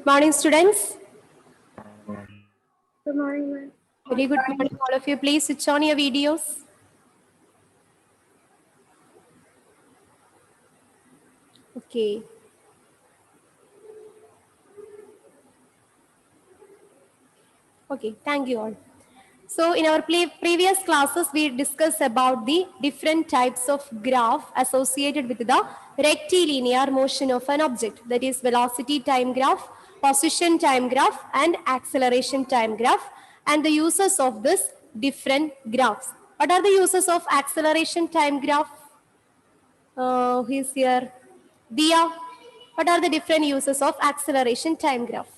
Good morning, students. Good morning, ma'am. Very good morning, all of you. Please switch on your videos. Okay. Okay, thank you all. So in our previous classes, we discussed about the different types of graph associated with the rectilinear motion of an object. That is velocity time graph, position time graph, and acceleration time graph, and the uses of this different graphs. What are the uses of acceleration time graph? Who is here? Dia. What are the different uses of acceleration time graph?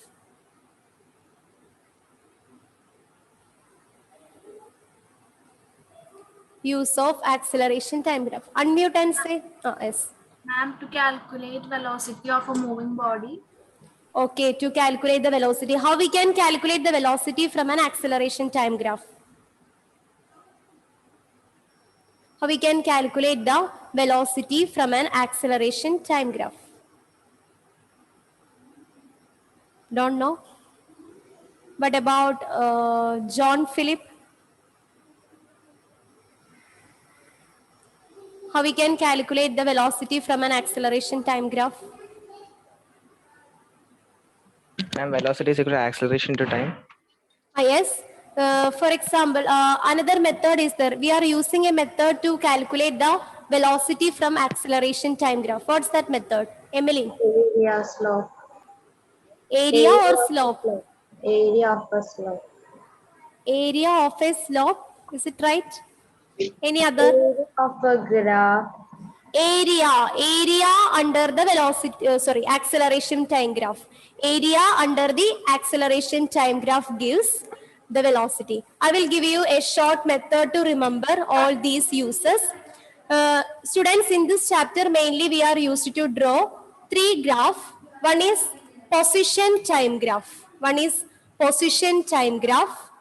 Use of acceleration time graph. Unmute and say, yes. Ma'am, to calculate velocity of a moving body. Okay, to calculate the velocity. How we can calculate the velocity from an acceleration time graph? How we can calculate the velocity from an acceleration time graph? Don't know? What about John Philip? How we can calculate the velocity from an acceleration time graph? Ma'am, velocity is equal to acceleration to time. Yes. For example, another method is there. We are using a method to calculate the velocity from acceleration time graph. What's that method? Emily? Area slope. Area or slope? Area of a slope. Area of a slope. Is it right? Any other? Area of a graph. Area under the velocity, acceleration time graph. Area under the acceleration time graph gives the velocity. I will give you a short method to remember all these uses. Students, in this chapter mainly we are used to draw three graphs. One is position time graph. One is position time graph.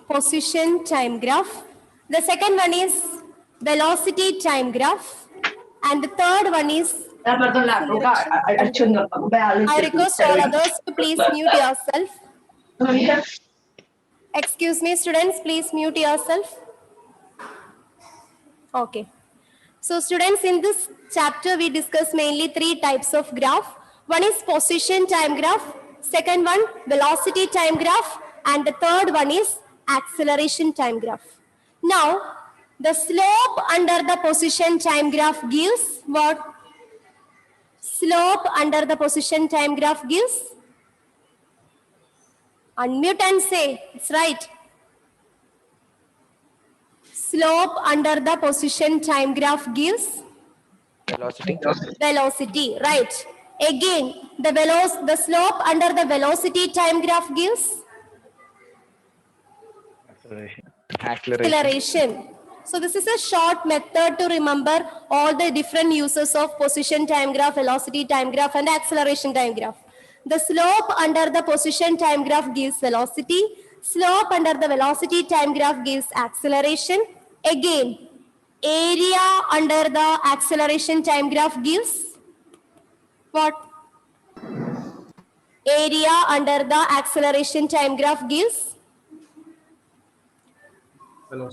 Position time graph. The second one is velocity time graph. And the third one is I request all others to please mute yourself. Excuse me, students, please mute yourself. Okay. So students, in this chapter, we discuss mainly three types of graph. One is position time graph. Second one, velocity time graph. And the third one is acceleration time graph. Now, the slope under the position time graph gives what? Slope under the position time graph gives? Unmute and say, it's right. Slope under the position time graph gives? Velocity. Velocity, right. Again, the slope under the velocity time graph gives? Acceleration. So this is a short method to remember all the different uses of position time graph, velocity time graph, and acceleration time graph. The slope under the position time graph gives velocity. Slope under the velocity time graph gives acceleration. Again, area under the acceleration time graph gives what? Area under the acceleration time graph gives?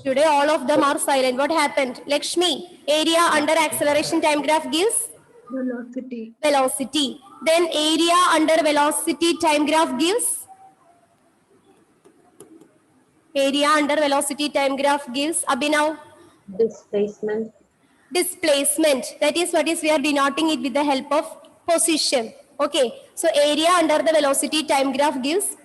Today all of them are silent. What happened? Lakshmi, area under acceleration time graph gives? Velocity. Velocity. Then area under velocity time graph gives? Area under velocity time graph gives? Abhinav? Displacement. Displacement. That is what is we are denoting it with the help of position. Okay. So area under the velocity time graph gives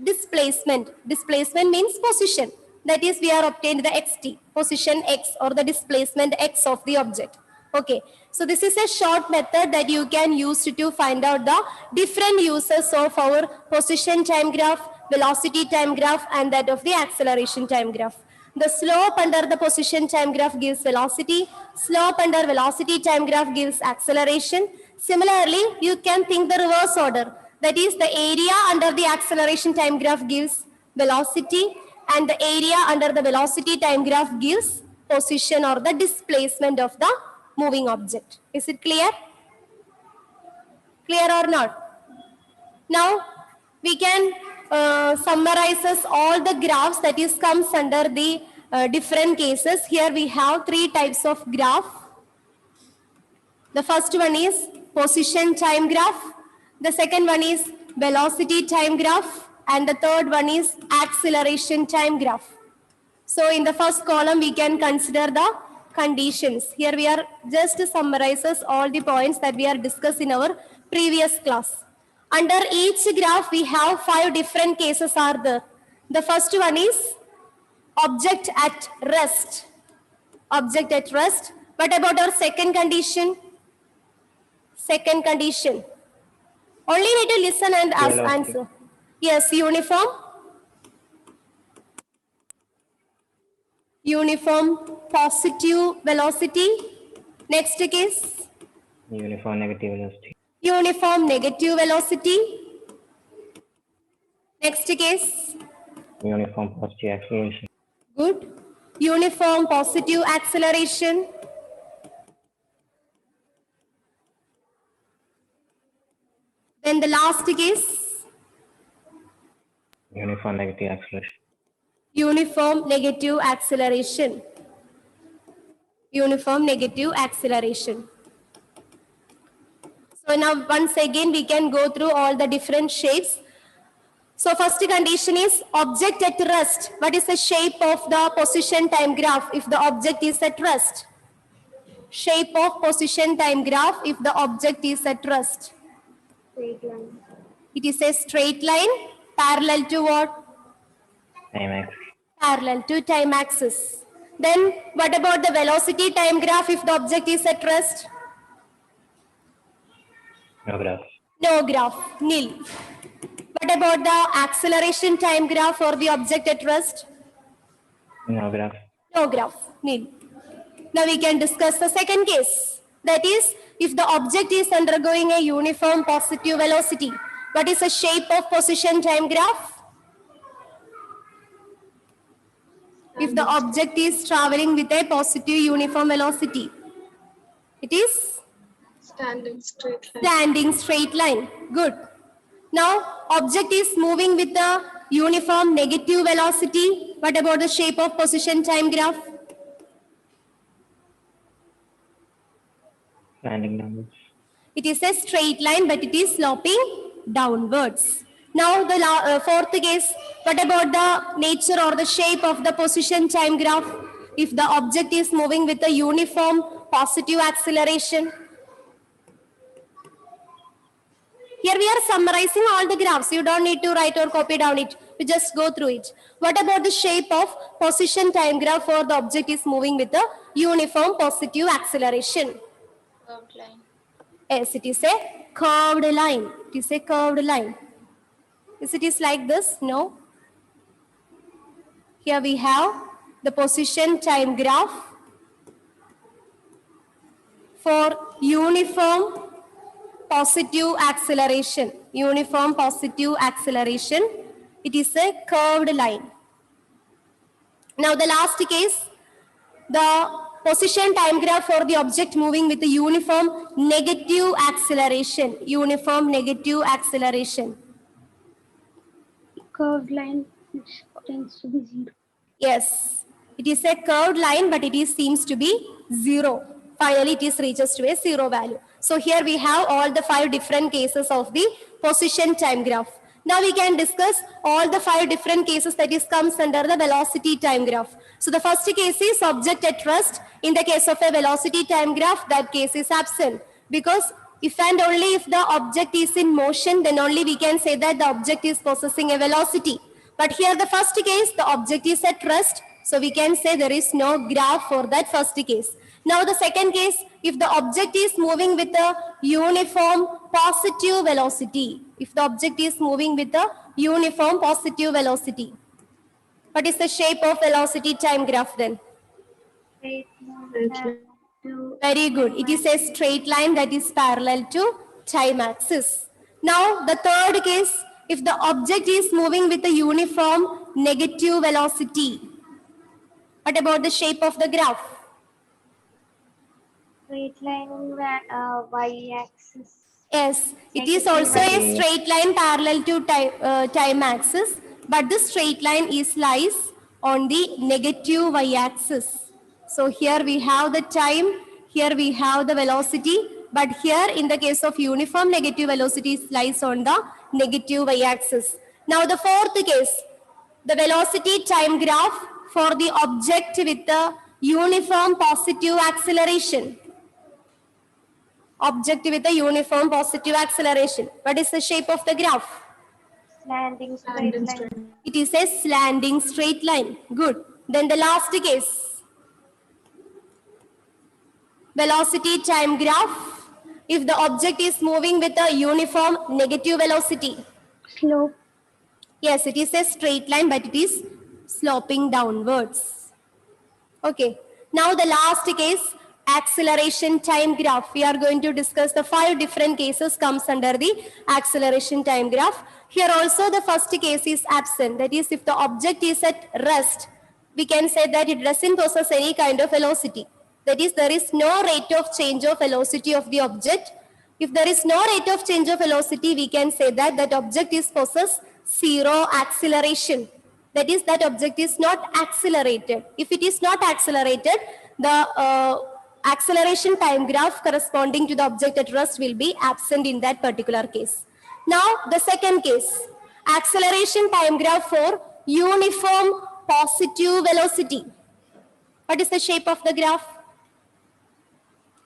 displacement. Displacement means position. That is we are obtained the xt, position x or the displacement x of the object. Okay. So this is a short method that you can use to find out the different uses of our position time graph, velocity time graph, and that of the acceleration time graph. The slope under the position time graph gives velocity. Slope under velocity time graph gives acceleration. Similarly, you can think the reverse order. That is the area under the acceleration time graph gives velocity, and the area under the velocity time graph gives position or the displacement of the moving object. Is it clear? Clear or not? Now we can summarize all the graphs that is comes under the different cases. Here we have three types of graph. The first one is position time graph. The second one is velocity time graph. And the third one is acceleration time graph. So in the first column, we can consider the conditions. Here we are just summarizes all the points that we are discussed in our previous class. Under each graph, we have 5 different cases are there. The first one is object at rest. Object at rest. What about our second condition? Second condition. Only need to listen and ask Velocity. answer. Yes, uniform. Uniform positive velocity. Next case. Uniform negative velocity. Uniform negative velocity. Next case. Uniform positive acceleration. Good. Uniform positive acceleration. Then the last case. Uniform negative acceleration. Uniform negative acceleration. Uniform negative acceleration. So now once again we can go through all the different shapes. So first condition is object at rest. What is the shape of the position time graph if the object is at rest? Shape of position time graph if the object is at rest. Straight line. It is a straight line parallel to what? Time axis. Parallel to time axis. Then what about the velocity time graph if the object is at rest? No graph. No graph, nil. What about the acceleration time graph for the object at rest? No graph. No graph, nil. Now we can discuss the second case. That is, if the object is undergoing a uniform positive velocity, what is the shape of position time graph? If the object is traveling with a positive uniform velocity, it is Standing straight line. standing straight line. Good. Now, object is moving with the uniform negative velocity. What about the shape of position time graph? Standing downwards. It is a straight line, but it is sloping downwards. Now, the fourth case, what about the nature or the shape of the position time graph? If the object is moving with a uniform positive acceleration. Here we are summarizing all the graphs. You don't need to write or copy down it. You just go through it. What about the shape of position time graph for the object is moving with a uniform positive acceleration? Curved line. Yes, it is a curved line. It is a curved line. Is it is like this? No. Here we have the position time graph for uniform positive acceleration. Uniform positive acceleration. It is a curved line. Now the last case, the position time graph for the object moving with a uniform negative acceleration. Uniform negative acceleration. Curved line which tends to be 0. Yes, it is a curved line, but it is seems to be 0. Finally, it is reaches to a 0 value. So here we have all the 5 different cases of the position time graph. Now we can discuss all the 5 different cases that is comes under the velocity time graph. So the first case is object at rest. In the case of a velocity time graph, that case is absent because if and only if the object is in motion, then only we can say that the object is possessing a velocity. But here the first case, the object is at rest. So we can say there is no graph for that first case. Now the second case, if the object is moving with a uniform positive velocity. If the object is moving with a uniform positive velocity. What is the shape of velocity time graph then? Straight line to Very good. It is a straight line that is parallel to time axis. Now the third case, if the object is moving with a uniform negative velocity. What about the shape of the graph? straight line in y-axis. Yes, it is also a straight line parallel to time axis, but this straight line is lies on the negative y-axis. So here we have the time, here we have the velocity, but here in the case of uniform negative velocity it lies on the negative y-axis. Now the fourth case, the velocity time graph for the object with the uniform positive acceleration. Object with a uniform positive acceleration. What is the shape of the graph? Slanting straight line. It is a slanting straight line. Good. Then the last case. Velocity time graph. If the object is moving with a uniform negative velocity. Slope. Yes, it is a straight line, but it is sloping downwards. Okay. Now the last case, acceleration time graph. We are going to discuss the 5 different cases comes under the acceleration time graph. Here also the first case is absent. That is, if the object is at rest, we can say that it doesn't possess any kind of velocity. That is, there is no rate of change of velocity of the object. If there is no rate of change of velocity, we can say that that object is possess zero acceleration. That is, that object is not accelerated. If it is not accelerated, the acceleration time graph corresponding to the object at rest will be absent in that particular case. Now, the second case, acceleration time graph for uniform positive velocity. What is the shape of the graph?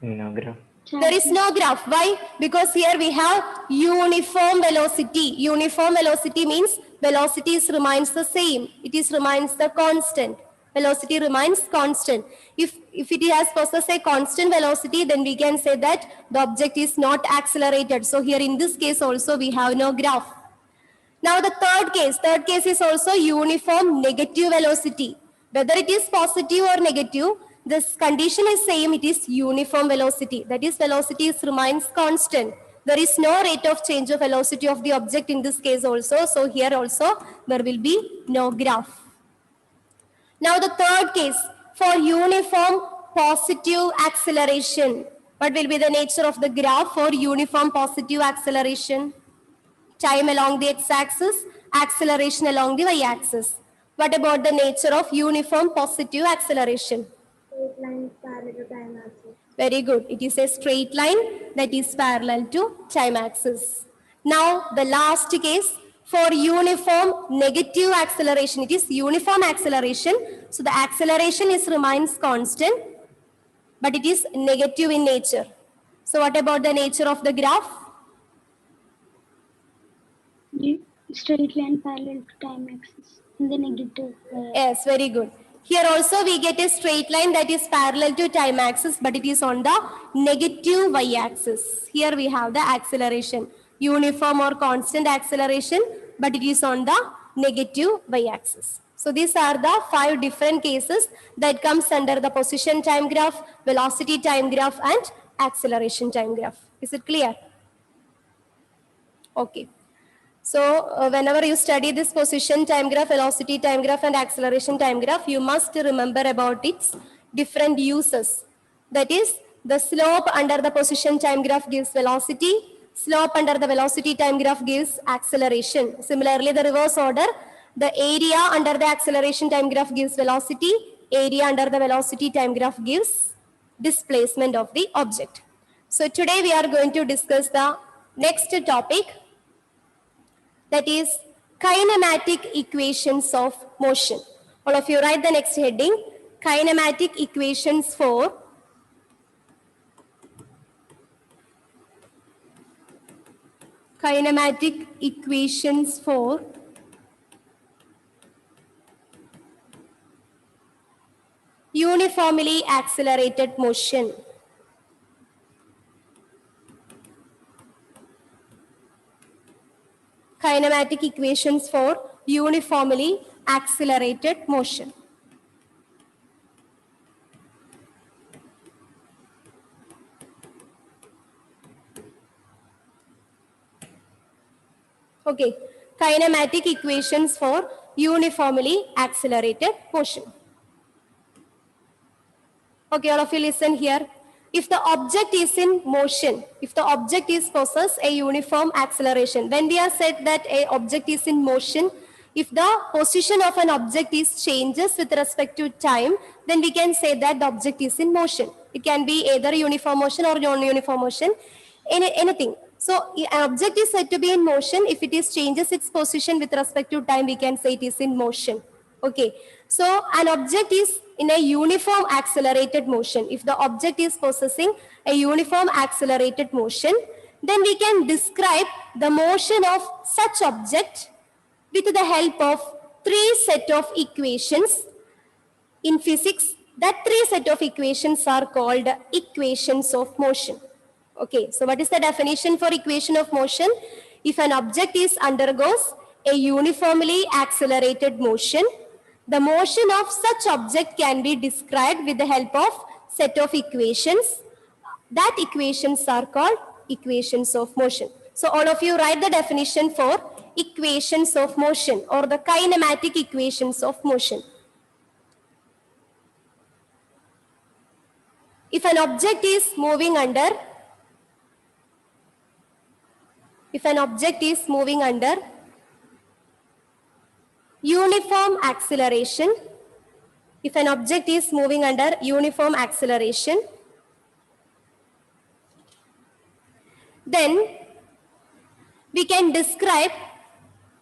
No graph. There is no graph. Why? Because here we have uniform velocity. Uniform velocity means velocity remains the same. It is remains the constant. Velocity remains constant. If it has possess a constant velocity, then we can say that the object is not accelerated. So here in this case also we have no graph. Now the third case is also uniform negative velocity. Whether it is positive or negative, this condition is same, it is uniform velocity. That is, velocity remains constant. There is no rate of change of velocity of the object in this case also. So here also there will be no graph. Now the third case, for uniform positive acceleration. What will be the nature of the graph for uniform positive acceleration? Time along the x-axis, acceleration along the y-axis. What about the nature of uniform positive acceleration? Straight line parallel to time axis. Very good. It is a straight line that is parallel to time axis. Now, the last case for uniform negative acceleration. It is uniform acceleration. So, the acceleration remains constant, but it is negative in nature. So, what about the nature of the graph? Straight line parallel to time axis in the negative. Yes, very good. Here also we get a straight line that is parallel to time axis, but it is on the negative y-axis. Here we have the acceleration, uniform or constant acceleration, but it is on the negative y-axis. So these are the 5 different cases that comes under the position time graph, velocity time graph, and acceleration time graph. Is it clear? Okay. So whenever you study this position time graph, velocity time graph, and acceleration time graph, you must remember about its different uses. That is, the slope under the position time graph gives velocity, slope under the velocity time graph gives acceleration. Similarly, the reverse order, the area under the acceleration time graph gives velocity, area under the velocity time graph gives displacement of the object. So today we are going to discuss the next topic, that is kinematic equations of motion. All of you write the next heading, kinematic equations for uniformly accelerated motion. Kinematic equations for uniformly accelerated motion. Okay, kinematic equations for uniformly accelerated motion. Okay, all of you listen here. if the object is in motion, if the object is possess a uniform acceleration. When we have said that a object is in motion, if the position of an object is changes with respect to time, then we can say that the object is in motion. It can be either uniform motion or non-uniform motion, anything. So an object is said to be in motion. If it is changes its position with respect to time, we can say it is in motion. Okay. So an object is in a uniform accelerated motion. If the object is possessing a uniform accelerated motion, then we can describe the motion of such object with the help of three set of equations. In physics, that three set of equations are called equations of motion. Okay, so what is the definition for equation of motion? If an object is undergoes a uniformly accelerated motion, the motion of such object can be described with the help of set of equations. That equations are called equations of motion. So all of you write the definition for equations of motion or the kinematic equations of motion. If an object is moving under uniform acceleration, then we can describe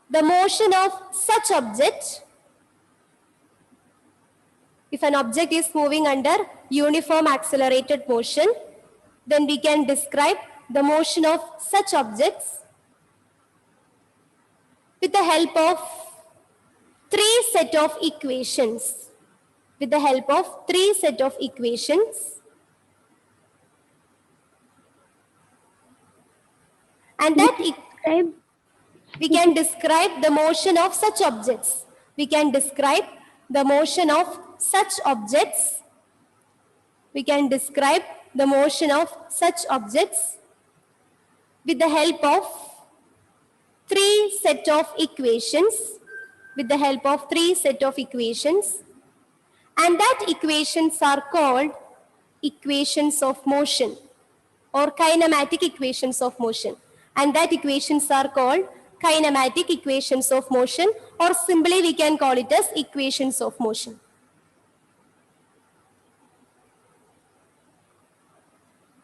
the motion of such object. If an object is moving under uniform accelerated motion, then we can describe the motion of such objects with the help of three set of equations. And that we can describe the motion of such objects. We can describe the motion of such objects with the help of three set of equations. And that equations are called equations of motion or kinematic equations of motion. And that equations are called kinematic equations of motion, or simply we can call it as equations of motion.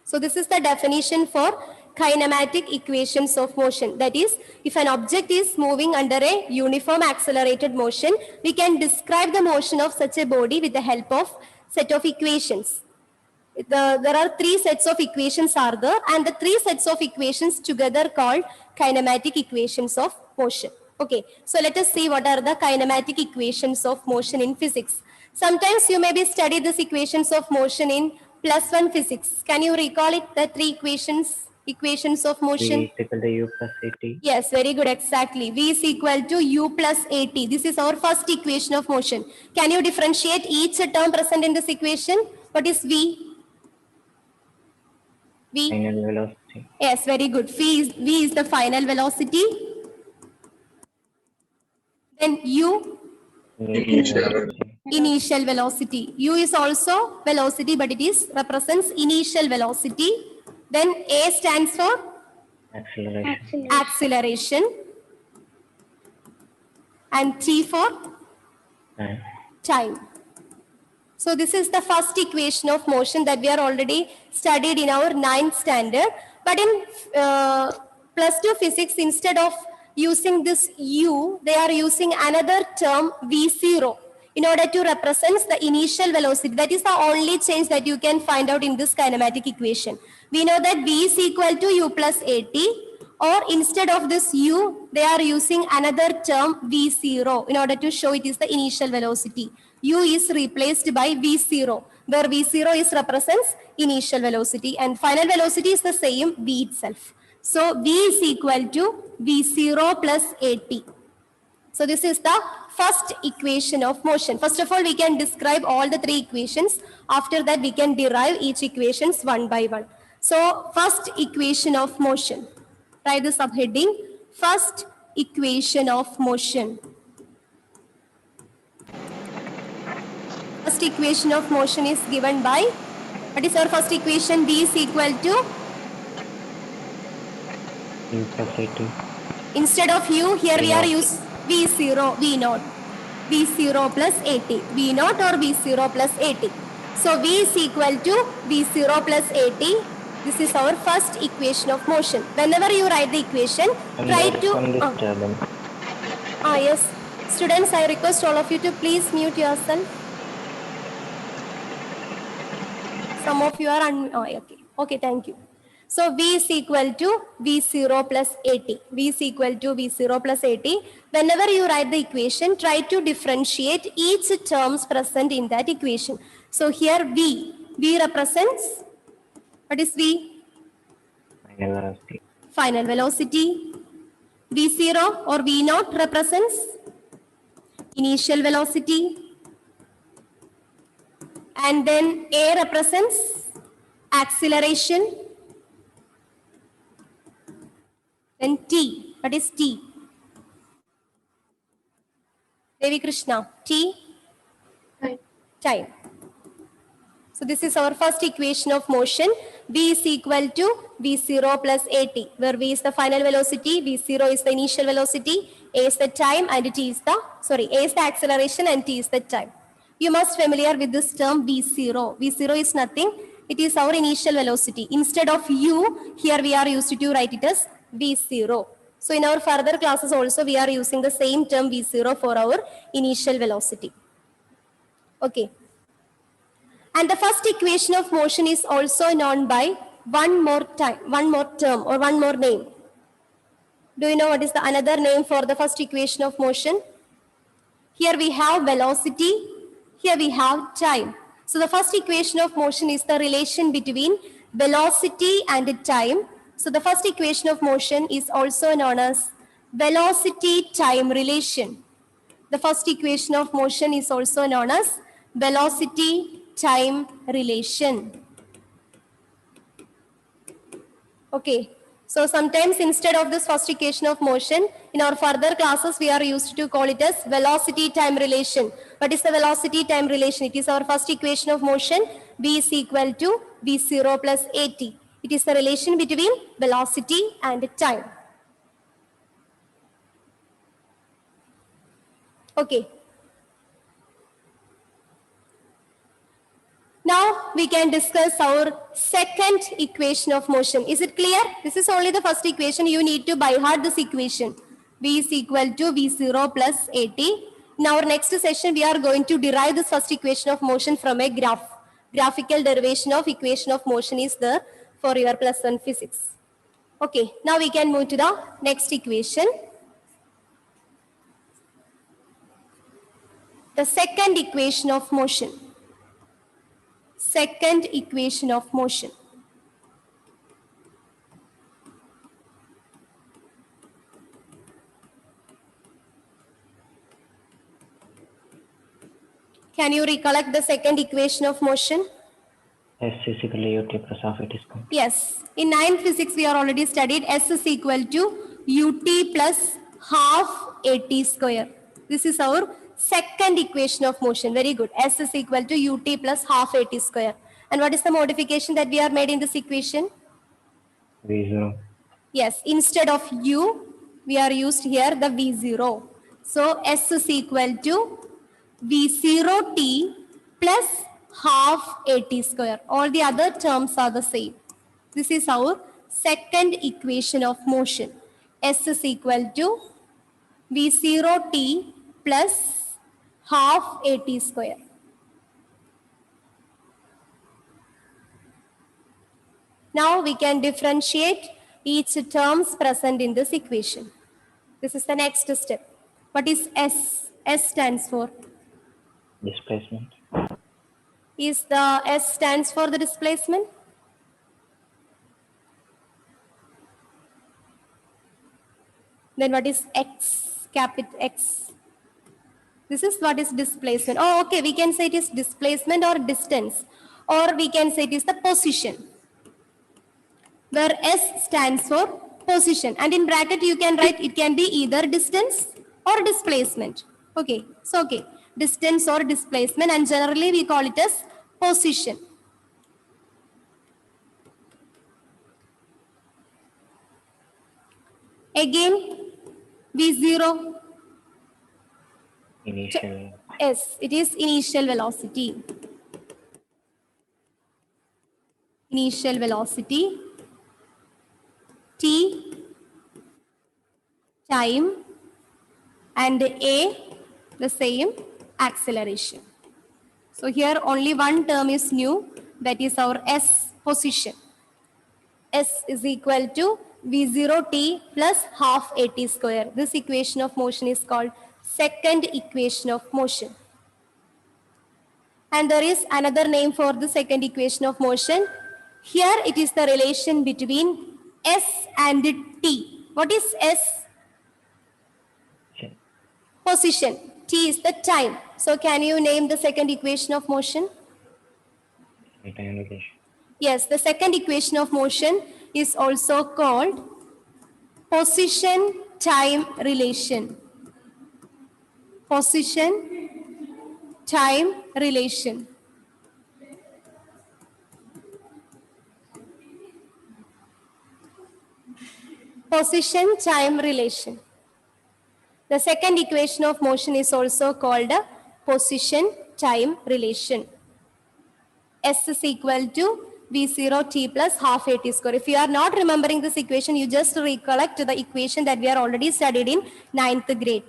So this is the definition for kinematic equations of motion. That is, if an object is moving under a uniform accelerated motion, we can describe the motion of such a body with the help of set of equations. There are three sets of equations are there, and the three sets of equations together called kinematic equations of motion. Okay, so let us see what are the kinematic equations of motion in physics. Sometimes you may be studied these equations of motion in +1 physics. Can you recall it, the three equations of motion? V is equal to U plus AT. Yes, very good, exactly. V is equal to U plus AT. This is our first equation of motion. Can you differentiate each term present in this equation? What is V? Final velocity. Yes, very good. V is the final velocity. Then U, initial velocity. U is also velocity, but it represents initial velocity. Then A stands for acceleration. And T for time. So this is the first equation of motion that we are already studied in our 9th standard. But in +2 physics, instead of using this U, they are using another term V0 in order to represent the initial velocity. That is the only change that you can find out in this kinematic equation. We know that V is equal to U plus AT, or instead of this U, they are using another term V0 in order to show it is the initial velocity. U is replaced by V0, where V0 represents initial velocity, and final velocity is the same, V itself. So V is equal to V0 plus AT. So this is the first equation of motion. First of all, we can describe all the three equations. After that, we can derive each equations one by one. So first equation of motion. Try the subheading. First equation of motion. First equation of motion is given by What is our first equation? V is equal to, U plus AT. instead of U, here we are V0. use V0, V0. V0 plus AT. V0 or V0 plus AT. So V is equal to V0 plus AT. This is our first equation of motion. Whenever you write the equation, And try that's to... from disturbance. Yes. Students, I request all of you to please mute yourself. Some of you are okay. Okay, thank you. So V is equal to V0 plus AT. V is equal to V0 plus AT. Whenever you write the equation, try to differentiate each terms present in that equation. So here V represents, what is V? Final velocity. Final velocity. V0 or V0 represents initial velocity. And then A represents acceleration. Then T, what is T? Devi Krishna, T? Time. So this is our first equation of motion. V is equal to V0 plus AT, where V is the final velocity, V0 is the initial velocity, A is the time, and T is the, A is the acceleration and T is the time. You must familiar with this term V0. V0 is nothing. It is our initial velocity. Instead of U, here we are used to write it as V0. So in our further classes also, we are using the same term V0 for our initial velocity. Okay. And the first equation of motion is also known by one more term or one more name. Do you know what is the another name for the first equation of motion? Here we have velocity, here we have time. So the first equation of motion is the relation between velocity and time. So the first equation of motion is also known as velocity-time relation. The first equation of motion is also known as velocity-time relation. Okay. So sometimes instead of this first equation of motion, in our further classes, we are used to call it as velocity-time relation. What is the velocity-time relation? It is our first equation of motion. V is equal to V0 plus AT. It is the relation between velocity and time. Okay. Now we can discuss our second equation of motion. Is it clear? This is only the first equation. You need to by heart this equation. V is equal to V0 plus AT. In our next session, we are going to derive this first equation of motion from a graph. Graphical derivation of equation of motion is there for your plus one physics. Okay, now we can move to the next equation. The second equation of motion. Second equation of motion. Can you recollect the second equation of motion? S is equal to UT plus half AT square. Yes. In 9th physics, we are already studied S is equal to UT plus half AT square. This is our second equation of motion. Very good. S is equal to UT plus half AT square. And what is the modification that we are made in this equation? V0. Yes. Instead of U, we are used here the V0. So S is equal to V0T plus half AT square. All the other terms are the same. This is our second equation of motion. S is equal to V0T plus half AT square. Now we can differentiate each terms present in this equation. This is the next step. What is S? S stands for? Displacement. Is the S stands for the displacement? Then what is X? Capital X. This is what is displacement. Oh, okay. We can say it is displacement or distance. Or we can say it is the position. Where S stands for position. And in bracket you can write it can be either distance or displacement. Okay. So, okay. Distance or displacement, and generally we call it as position. Again, V0. Initial. Yes, it is initial velocity. Initial velocity. T, time, and A, the same, acceleration. So here only one term is new, that is our S position. S is equal to V0t plus half AT square. This equation of motion is called second equation of motion. And there is another name for the second equation of motion. Here it is the relation between S and T. What is S? Position. T is the time. So can you name the second equation of motion? Time relation. Yes, the second equation of motion is also called position-time relation. Position-time relation. Position-time relation. The second equation of motion is also called a position-time relation. S is equal to V0t plus half AT square. If you are not remembering this equation, you just recollect the equation that we are already studied in 9th grade.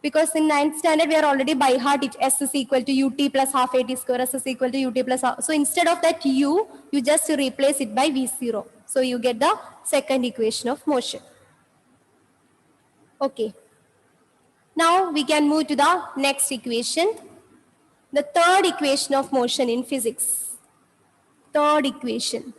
Because in 9th standard, we are already by heart it. S is equal to ut plus half AT square. S is equal to ut plus half. So instead of that u, you just replace it by V0. So you get the second equation of motion. Okay. Now we can move to the next equation. The third equation of motion in physics. Third equation.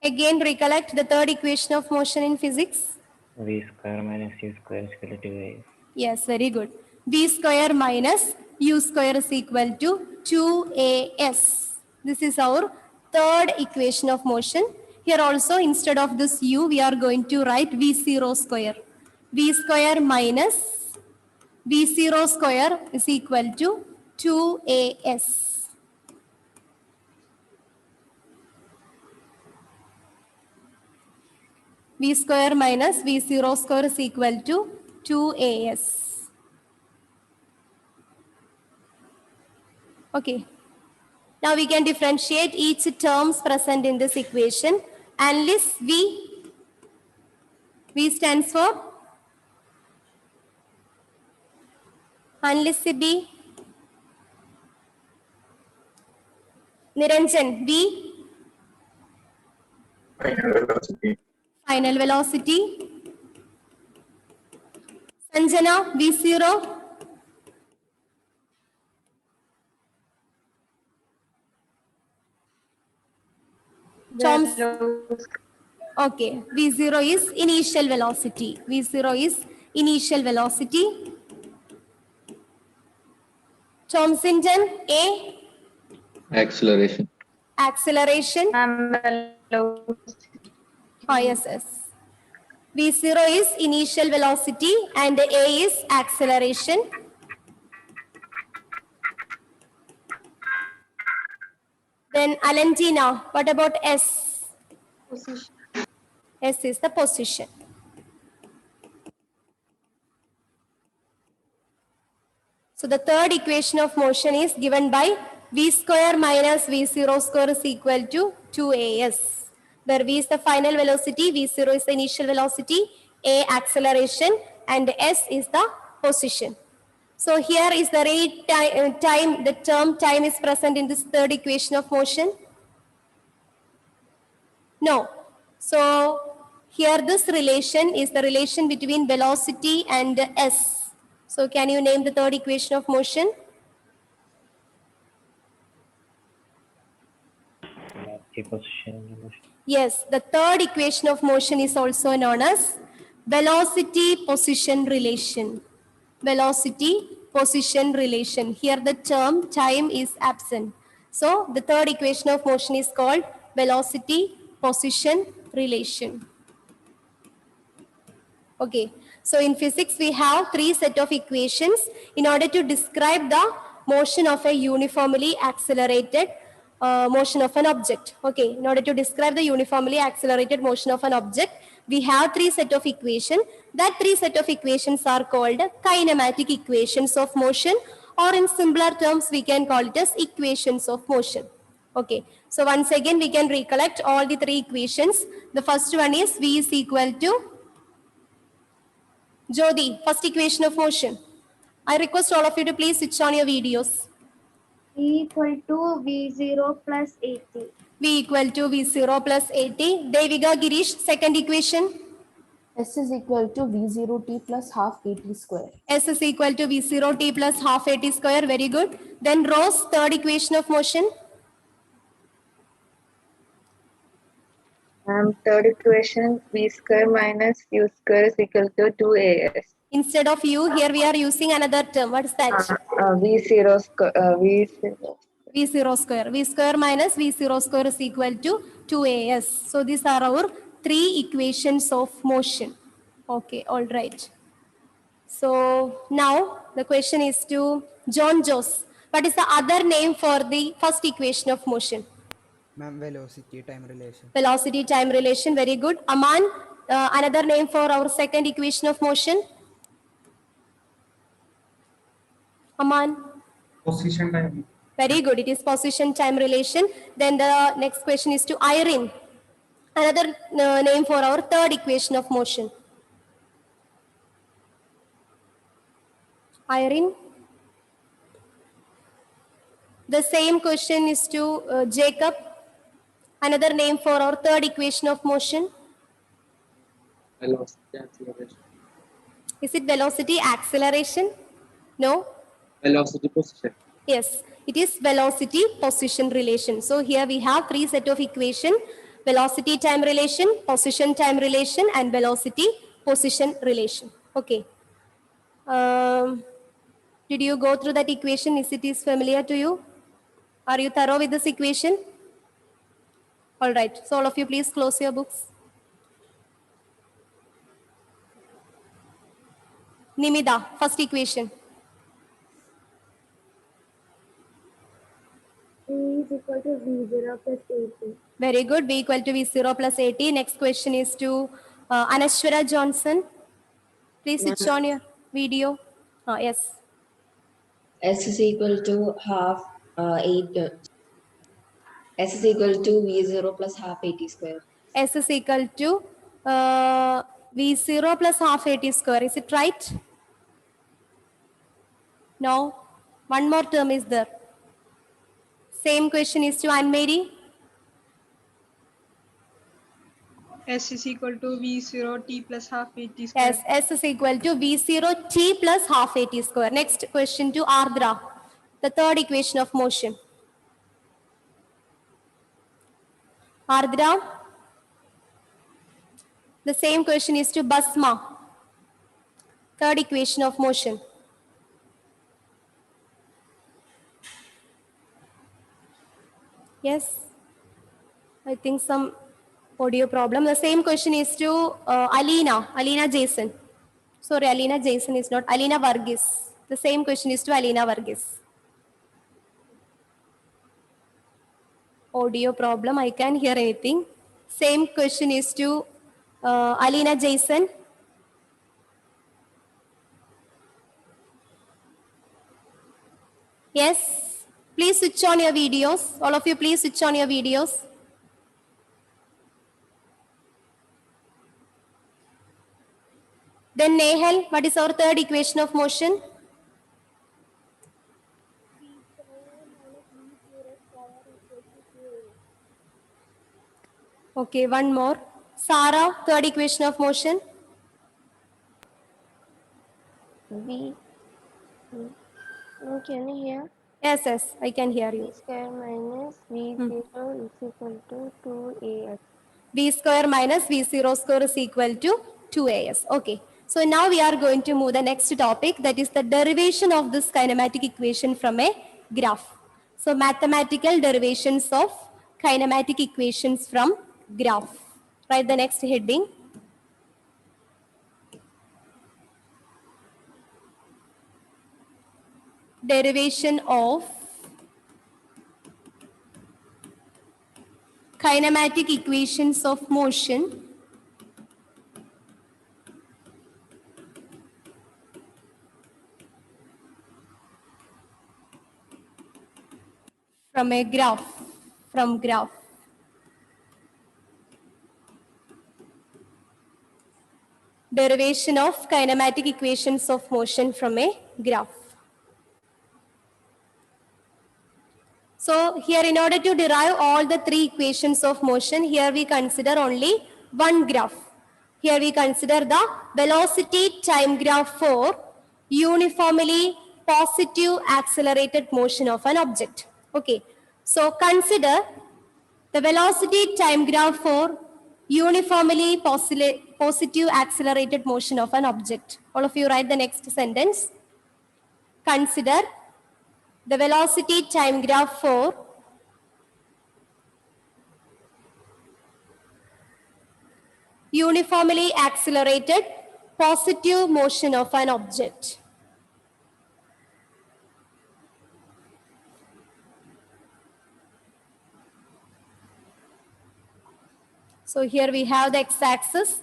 Again, recollect the third equation of motion in physics. V square minus U square is equal to A. Yes, very good. V square minus U square is equal to 2AS. This is our third equation of motion. Here also, instead of this U, we are going to write V0 square. V square minus V0 square is equal to 2AS. V square minus V0 square is equal to 2AS. Okay. Now we can differentiate each terms present in this equation and list V. V stands for unlist B. Niranjan, V. Final velocity. Final velocity. Sanjana, V0. Okay, V0 is initial velocity. V0 is initial velocity. Thomsonton, A. Acceleration. Acceleration. Yes. V0 is initial velocity and A is acceleration. Then Alantina, what about S? Position. S is the position. So the third equation of motion is given by V square minus V0 square is equal to 2AS. Where V is the final velocity, V0 is the initial velocity, A acceleration, and S is the position. So here is the rate time, the term time is present in this third equation of motion. No. So here this relation is the relation between velocity and S. So can you name the third equation of motion? Velocity position relation. Yes, the third equation of motion is also known as velocity position relation. Velocity position relation. Here the term time is absent. So the third equation of motion is called velocity position relation. Okay, so in physics we have three set of equations in order to describe the motion of a uniformly accelerated motion of an object. Okay, in order to describe the uniformly accelerated motion of an object, we have three set of equations. That three set of equations are called kinematic equations of motion, or in simpler terms we can call it as equations of motion. Okay, so once again we can recollect all the three equations. The first one is V is equal to Jodi, first equation of motion. I request all of you to please switch on your videos. E equal to V0 plus 80. V equal to V0 plus 80. Devika Girish, second equation. S is equal to V0t plus half AT square. S is equal to V0t plus half AT square. Very good. Then Rose, third equation of motion. Third equation, v square minus u square is equal to 2as. Instead of U, here we are using another term. What is that? V0 square, V0. V0 square. V square minus V0 square is equal to 2as. So these are our three equations of motion. Okay, all right. So now the question is to John Joes. What is the other name for the first equation of motion? Ma'am, velocity time relation. Velocity time relation. Very good. Aman, another name for our second equation of motion? Aman. Position time. Very good. It is position time relation. Then the next question is to Irene. Another name for our third equation of motion. Irene. The same question is to Jacob. Another name for our third equation of motion. Velocity acceleration. Is it velocity acceleration? No? Velocity position. Yes, it is velocity position relation. So here we have three set of equation: velocity time relation, position time relation, and velocity position relation. Okay. Did you go through that equation? Is it is familiar to you? Are you thorough with this equation? All right. So all of you please close your books. Nimida, first equation. E is equal to V0 plus 80. Very good. V equal to V0 plus 80. Next question is to Anashwara Johnson. Please switch on your video. Yes. S is equal to half 8. S is equal to V0 plus half 80 square. S is equal to V0 plus half 80 square. Is it right? No. One more term is there. Same question is to Anne-Marie. S is equal to V0 t plus half 80 square. Yes, S is equal to V0 t plus half 80 square. Next question to Ardra. The third equation of motion. Ardra. The same question is to Basma. Third equation of motion. Yes. I think some audio problem. The same question is to Alina Jason. Sorry, Alina Jason is not. Alina Varghese. The same question is to Alina Varghese. Audio problem. I can't hear anything. Same question is to Alina Jason. Yes. Please switch on your videos. All of you, please switch on your videos. Then Nehal, what is our third equation of motion? Okay, one more. Sarah, third equation of motion. V. Can you hear? Yes, I can hear you. V square minus V0 is equal to 2as. V square minus V0 square is equal to 2as. Okay. So now we are going to move the next topic, that is the derivation of this kinematic equation from a graph. So mathematical derivations of kinematic equations from graph. Write the next heading. derivation of kinematic equations of motion from a graph, from graph. Derivation of kinematic equations of motion from a graph. So here, in order to derive all the three equations of motion, here we consider only one graph. Here we consider the velocity time graph for uniformly positive accelerated motion of an object. Okay, so consider the velocity time graph for uniformly positive accelerated motion of an object. All of you write the next sentence. Consider the velocity time graph for uniformly accelerated positive motion of an object. So here we have the x-axis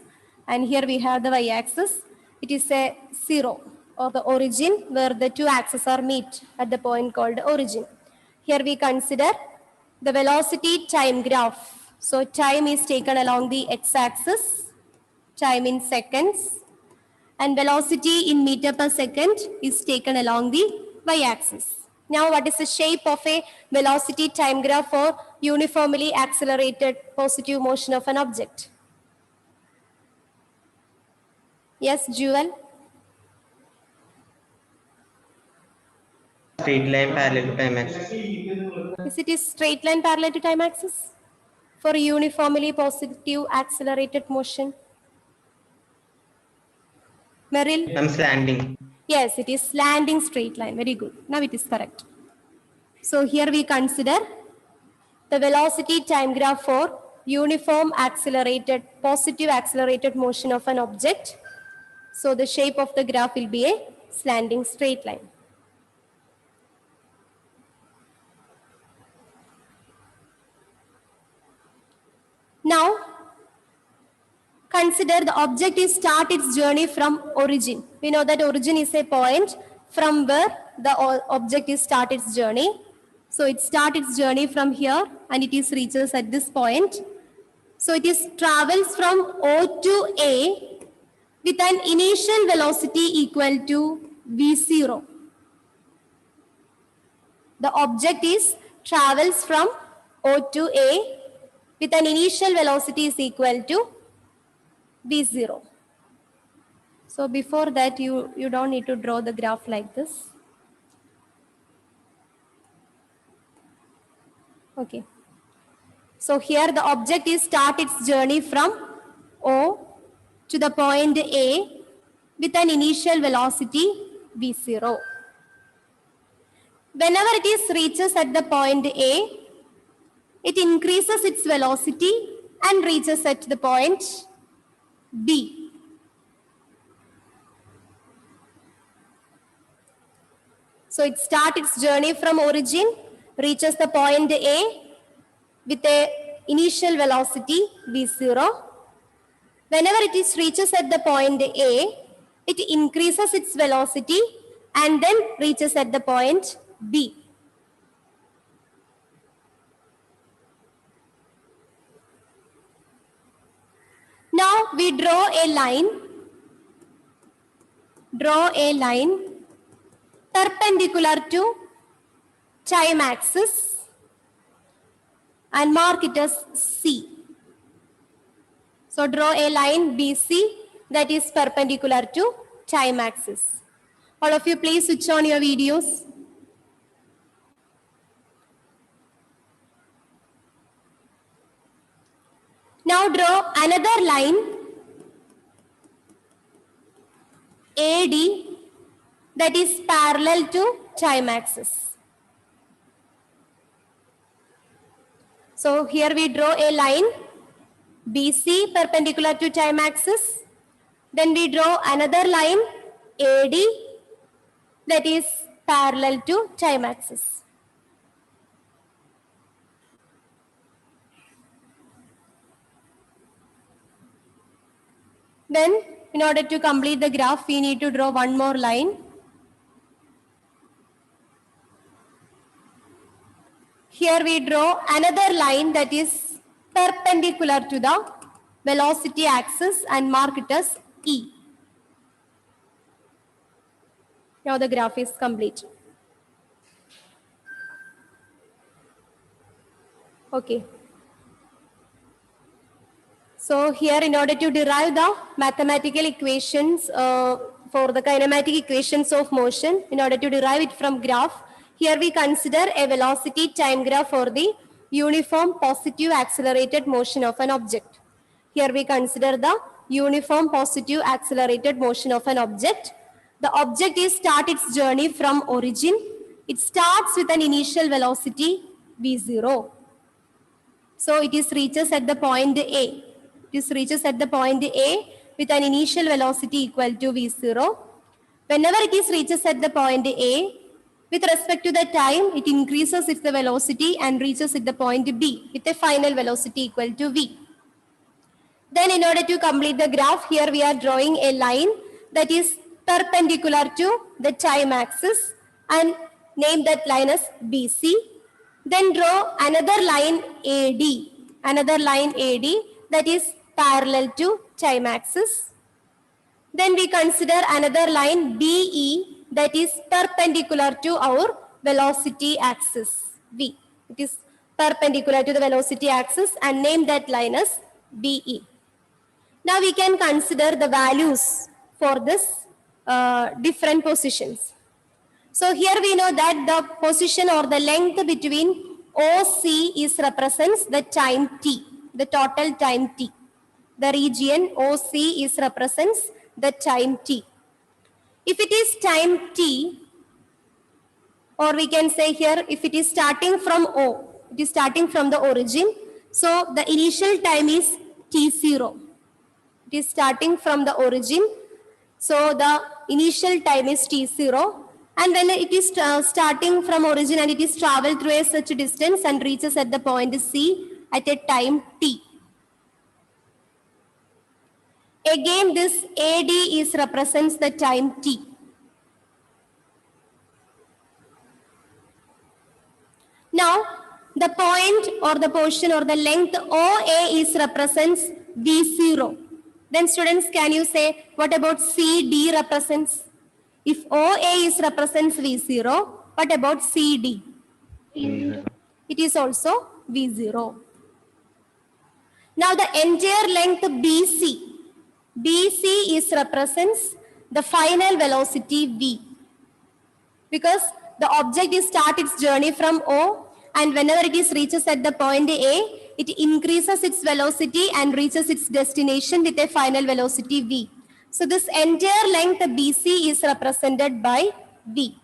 and here we have the y-axis. It is a 0 or the origin where the two axes are meet at the point called origin. Here we consider the velocity time graph. So time is taken along the x-axis, time in seconds, and velocity in meter per second is taken along the y-axis. Now, what is the shape of a velocity time graph for uniformly accelerated positive motion of an object? Yes, Jewel? Straight line parallel to time axis. Is it a straight line parallel to time axis for uniformly positive accelerated motion? Meryl? I'm slanting. Yes, it is slanting straight line. Very good. Now it is correct. So here we consider the velocity time graph for uniform accelerated, positive accelerated motion of an object. So the shape of the graph will be a slanting straight line. Now, consider the object is start its journey from origin. We know that origin is a point from where the object is start its journey. So it starts its journey from here and it is reaches at this point. So it is travels from O to A with an initial velocity equal to V0. The object is travels from O to A with an initial velocity is equal to V0. So before that, you don't need to draw the graph like this. Okay. So here the object is start its journey from O to the point A with an initial velocity V0. Whenever it is reaches at the point A, it increases its velocity and reaches at the point B. So it starts its journey from origin, reaches the point A with a initial velocity V0. Whenever it is reaches at the point A, it increases its velocity and then reaches at the point B. Now we draw a line perpendicular to time axis and mark it as C. So draw a line BC that is perpendicular to time axis. All of you please switch on your videos. Now draw another line AD that is parallel to time axis. So here we draw a line BC perpendicular to time axis. Then we draw another line AD that is parallel to time axis. Then, in order to complete the graph, we need to draw one more line. Here we draw another line that is perpendicular to the velocity axis and mark it as E. Now the graph is complete. Okay. So here, in order to derive the mathematical equations for the kinematic equations of motion, in order to derive it from graph, here we consider a velocity time graph for the uniform positive accelerated motion of an object. Here we consider the uniform positive accelerated motion of an object. The object starts its journey from origin. It starts with an initial velocity v0. So it reaches at the point A. It reaches at the point A with an initial velocity equal to v0. Whenever it reaches at the point A, with respect to the time, it increases its velocity and reaches at the point B with a final velocity equal to v. Then in order to complete the graph, here we are drawing a line that is perpendicular to the time axis and name that line as BC. Then draw another line AD that is parallel to time axis. Then we consider another line BE that is perpendicular to our velocity axis V. It is perpendicular to the velocity axis and name that line as BE. Now we can consider the values for this different positions. So here we know that the position or the length between OC represents the time t, the total time t. The region OC represents the time t. If it is time t, or we can say here, if it is starting from O, it is starting from the origin. So the initial time is t0. It is starting from the origin. So the initial time is t0. And when it is starting from origin and it is traveled through such a distance and reaches at the point C at a time t. Again, this AD represents the time t. Now, the point or the portion or the length OA represents V0. Then students, can you say what about CD represents? If OA represents V0, what about CD? It is also V0. Now the entire length BC represents the final velocity V. Because the object starts its journey from O, and whenever it reaches at the point A, it increases its velocity and reaches its destination with a final velocity V. So this entire length BC is represented by V.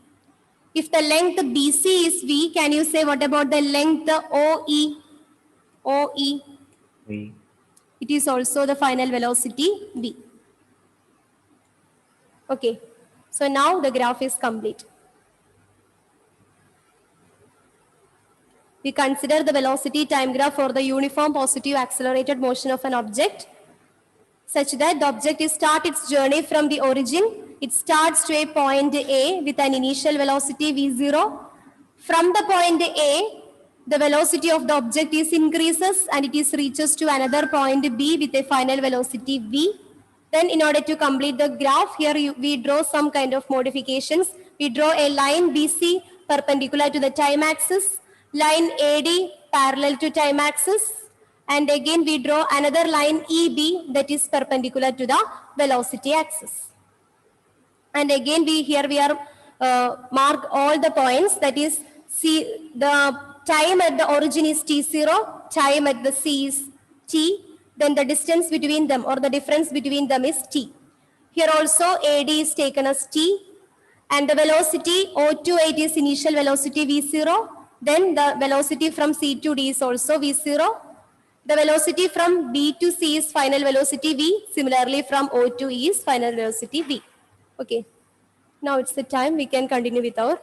If the length BC is V, can you say what about the length OE? OE. V. It is also the final velocity V. Okay. So now the graph is complete. We consider the velocity time graph for the uniform positive accelerated motion of an object such that the object starts its journey from the origin. It starts to a point A with an initial velocity V0. From the point A, the velocity of the object increases and it reaches to another point B with a final velocity V. Then in order to complete the graph, here we draw some kind of modifications. We draw a line BC perpendicular to the time axis, line AD parallel to time axis, and again we draw another line EB that is perpendicular to the velocity axis. And again we are mark all the points, that is C, the time at the origin is t0, time at the C is t, then the distance between them or the difference between them is t. Here also AD is taken as t, and the velocity O to 8 is initial velocity V0, then the velocity from C to D is also V0. The velocity from B to C is final velocity V. Similarly, from O to E is final velocity V. Okay. Now it's the time we can continue with our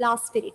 last period.